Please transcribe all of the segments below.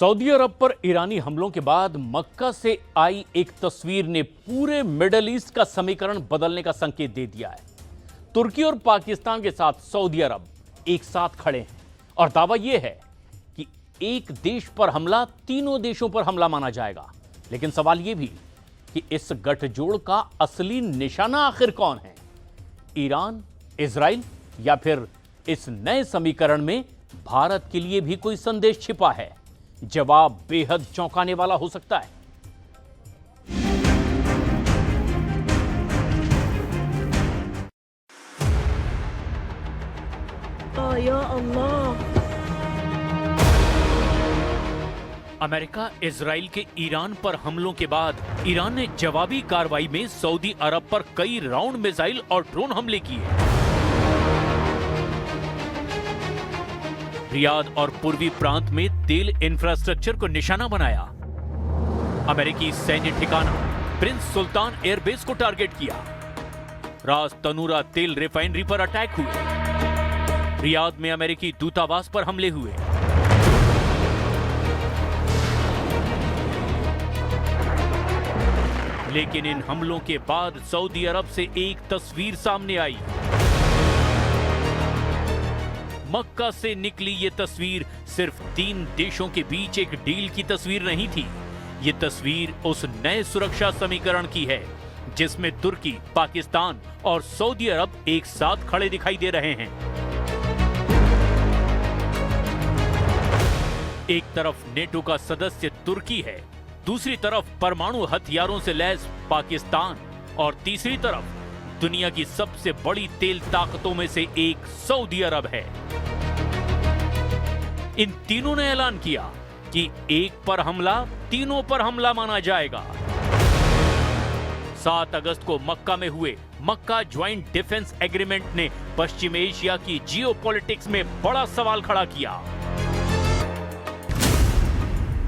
Saudi अरब पर ईरानी हमलों के बाद मक्का से आई एक तस्वीर ने पूरे मिडल ईस्ट का समीकरण बदलने का संकेत दे दिया है। तुर्की और पाकिस्तान के साथ सऊदी अरब एक साथ खड़े हैं और दावा यह है कि एक देश पर हमला तीनों देशों पर हमला माना जाएगा। लेकिन सवाल यह भी कि इस गठजोड़ का असली निशाना आखिर कौन है? ईरान, इजराइल या फिर इस नए समीकरण में भारत के लिए भी कोई संदेश छिपा है? जवाब बेहद चौंकाने वाला हो सकता है। या अल्लाह। अमेरिका इजराइल के ईरान पर हमलों के बाद ईरान ने जवाबी कार्रवाई में सऊदी अरब पर कई राउंड मिसाइल और ड्रोन हमले किए। रियाद और पूर्वी प्रांत में तेल इंफ्रास्ट्रक्चर को निशाना बनाया। अमेरिकी सैन्य ठिकाना प्रिंस सुल्तान एयरबेस को टारगेट किया। रास तनूरा तेल रिफाइनरी पर अटैक हुए। रियाद में अमेरिकी दूतावास पर हमले हुए। लेकिन इन हमलों के बाद सऊदी अरब से एक तस्वीर सामने आई। मक्का से निकली ये तस्वीर सिर्फ तीन देशों के बीच एक डील की तस्वीर नहीं थी। ये तस्वीर उस नए सुरक्षा समीकरण की है जिसमें तुर्की, पाकिस्तान और सऊदी अरब एक साथ खड़े दिखाई दे रहे हैं। एक तरफ नेटो का सदस्य तुर्की है, दूसरी तरफ परमाणु हथियारों से लैस पाकिस्तान और तीसरी तरफ दुनिया की सबसे बड़ी तेल ताकतों में से एक सऊदी अरब है। इन तीनों ने ऐलान किया कि एक पर हमला तीनों पर हमला माना जाएगा। 7 अगस्त को मक्का में हुए मक्का ज्वाइंट डिफेंस एग्रीमेंट ने पश्चिम एशिया की जियोपॉलिटिक्स में बड़ा सवाल खड़ा किया।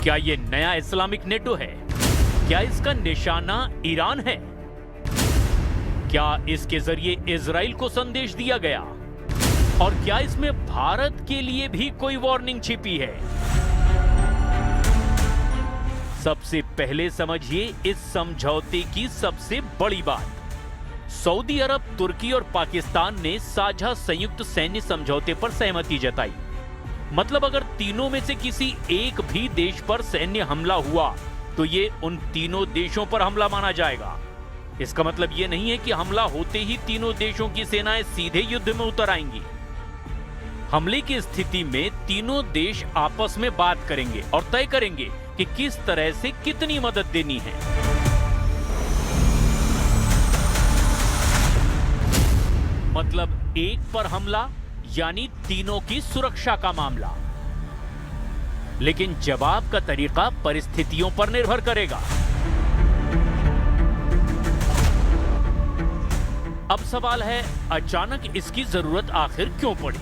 क्या यह नया इस्लामिक नेटो है? क्या इसका निशाना ईरान है? क्या इसके जरिए इजराइल को संदेश दिया गया? और क्या इसमें भारत के लिए भी कोई वार्निंग छिपी है? सबसे पहले समझिए इस समझौते की सबसे बड़ी बात। सऊदी अरब, तुर्की और पाकिस्तान ने साझा संयुक्त सैन्य समझौते पर सहमति जताई। मतलब अगर तीनों में से किसी एक भी देश पर सैन्य हमला हुआ तो ये उन तीनों देशों पर हमला माना जाएगा। इसका मतलब यह नहीं है कि हमला होते ही तीनों देशों की सेनाएं सीधे युद्ध में उतर आएंगी। हमले की स्थिति में तीनों देश आपस में बात करेंगे और तय करेंगे कि किस तरह से कितनी मदद देनी है। मतलब एक पर हमला यानी तीनों की सुरक्षा का मामला। लेकिन जवाब का तरीका परिस्थितियों पर निर्भर करेगा। अब सवाल है, अचानक इसकी जरूरत आखिर क्यों पड़ी?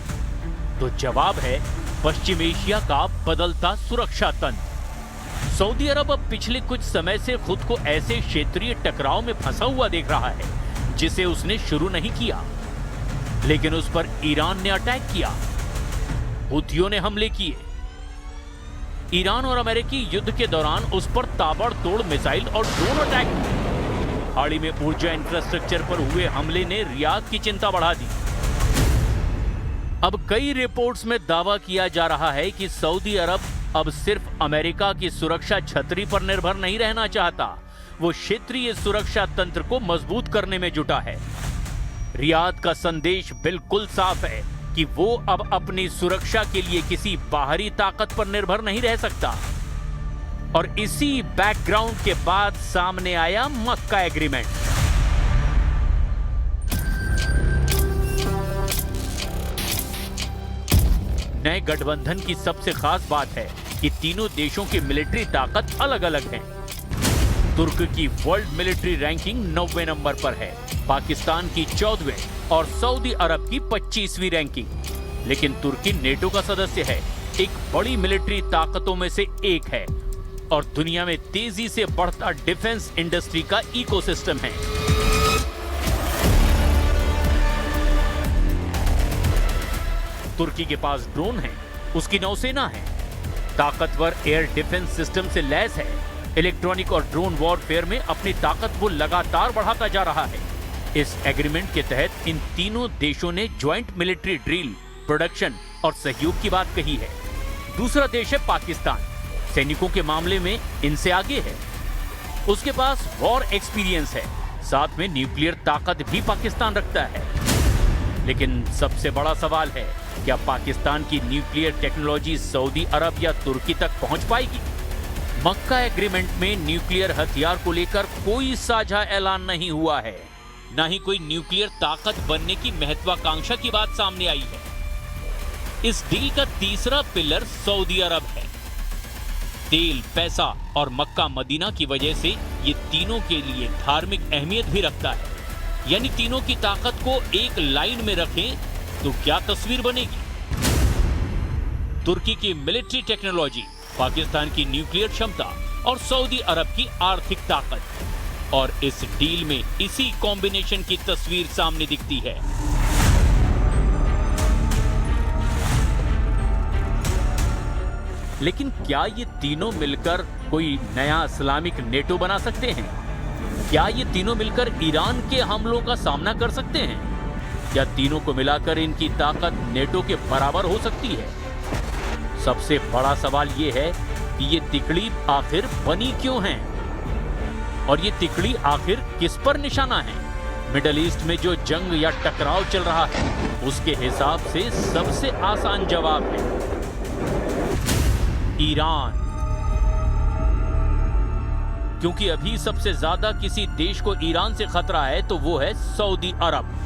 तो जवाब है पश्चिम एशिया का बदलता सुरक्षा तंत्र। सऊदी अरब अब पिछले कुछ समय से खुद को ऐसे क्षेत्रीय टकराव में फंसा हुआ देख रहा है जिसे उसने शुरू नहीं किया, लेकिन उस पर ईरान ने अटैक किया, हुथियों ने हमले किए। ईरान और अमेरिकी युद्ध के दौरान उस पर ताबड़तोड़ मिसाइल और ड्रोन अटैक हुए। हाल ही में ऊर्जा इंफ्रास्ट्रक्चर पर हुए हमले ने रियाद की चिंता बढ़ा दी। अब कई रिपोर्ट्स में दावा किया जा रहा है कि सऊदी अरब अब सिर्फ अमेरिका की सुरक्षा छतरी पर निर्भर नहीं रहना चाहता, वो क्षेत्रीय सुरक्षा तंत्र को मजबूत करने में जुटा है। रियाद का संदेश बिल्कुल साफ है कि वो अब अपनी सुरक्षा के लिए किसी बाहरी ताकत पर निर्भर नहीं रह सकता। और इसी बैकग्राउंड के बाद सामने आया मक्का एग्रीमेंट। नए गठबंधन की सबसे खास बात है कि तीनों देशों की मिलिट्री ताकत अलग अलग है। तुर्क की वर्ल्ड मिलिट्री रैंकिंग 90वें नंबर पर है, पाकिस्तान की 14वें और सऊदी अरब की 25वीं रैंकिंग। लेकिन तुर्की नेटो का सदस्य है, एक बड़ी मिलिट्री ताकतों में से एक है और दुनिया में तेजी से बढ़ता डिफेंस इंडस्ट्री का इकोसिस्टम है। तुर्की के पास ड्रोन है, उसकी नौसेना है, ताकतवर एयर डिफेंस सिस्टम से लैस है। इलेक्ट्रॉनिक और ड्रोन वॉरफेयर में अपनी ताकत वो लगातार बढ़ाता जा रहा है। इस एग्रीमेंट के तहत इन तीनों देशों ने ज्वाइंट मिलिट्री ड्रिल, प्रोडक्शन और सहयोग की बात कही है। दूसरा देश है पाकिस्तान। सैनिकों के मामले में इनसे आगे है। उसके पास वॉर एक्सपीरियंस है, साथ में न्यूक्लियर ताकत भी पाकिस्तान रखता है। लेकिन सबसे बड़ा सवाल है, क्या पाकिस्तान की न्यूक्लियर टेक्नोलॉजी सऊदी अरब या तुर्की तक पहुंच पाएगी? मक्का एग्रीमेंट में न्यूक्लियर हथियार को लेकर कोई साझा ऐलान नहीं हुआ है, न ही कोई न्यूक्लियर ताकत बनने की महत्वाकांक्षा की बात सामने आई है। इस डील का तीसरा पिलर सऊदी अरब है। तेल, पैसा और मक्का मदीना की वजह से ये तीनों के लिए धार्मिक अहमियत भी रखता है। यानी तीनों की ताकत को एक लाइन में रखें तो क्या तस्वीर बनेगी? तुर्की की मिलिट्री टेक्नोलॉजी, पाकिस्तान की न्यूक्लियर क्षमता और सऊदी अरब की आर्थिक ताकत, और इस डील में इसी कॉम्बिनेशन की तस्वीर सामने दिखती है। लेकिन क्या ये तीनों मिलकर कोई नया इस्लामिक नेटो बना सकते हैं? क्या ये तीनों मिलकर ईरान के हमलों का सामना कर सकते हैं? क्या तीनों को मिलाकर इनकी ताकत नेटो के बराबर हो सकती है? सबसे बड़ा सवाल ये है कि ये तिकड़ी आखिर बनी क्यों है, और ये तिकड़ी आखिर किस पर निशाना है? मिडल ईस्ट में जो जंग या टकराव चल रहा है, उसके हिसाब से सबसे आसान जवाब है ईरान। क्योंकि अभी सबसे ज्यादा किसी देश को ईरान से खतरा है तो वो है सऊदी अरब।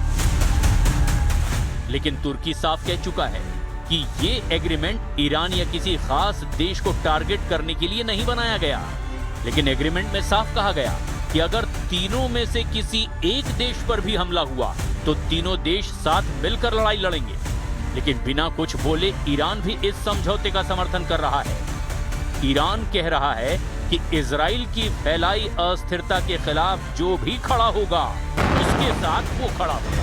लेकिन तुर्की साफ कह चुका है कि ये एग्रीमेंट ईरान या किसी खास देश को टारगेट करने के लिए नहीं बनाया गया। लेकिन एग्रीमेंट में साफ कहा गया कि अगर तीनों में से किसी एक देश पर भी हमला हुआ तो तीनों देश साथ मिलकर लड़ाई लड़ेंगे। लेकिन बिना कुछ बोले ईरान भी इस समझौते का समर्थन कर रहा है। ईरान कह रहा है कि इजराइल की फैलाई अस्थिरता के खिलाफ जो भी खड़ा होगा, उसके साथ वो खड़ा होगा।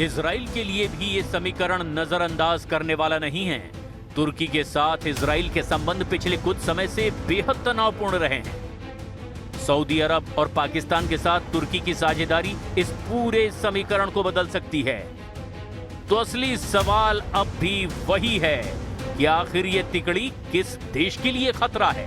इजराइल के लिए भी ये समीकरण नजरअंदाज करने वाला नहीं है। तुर्की के साथ इजराइल के संबंध पिछले कुछ समय से बेहद तनावपूर्ण रहे हैं। सऊदी अरब और पाकिस्तान के साथ तुर्की की साझेदारी इस पूरे समीकरण को बदल सकती है। तो असली सवाल अब भी वही है कि आखिर ये तिकड़ी किस देश के लिए खतरा है?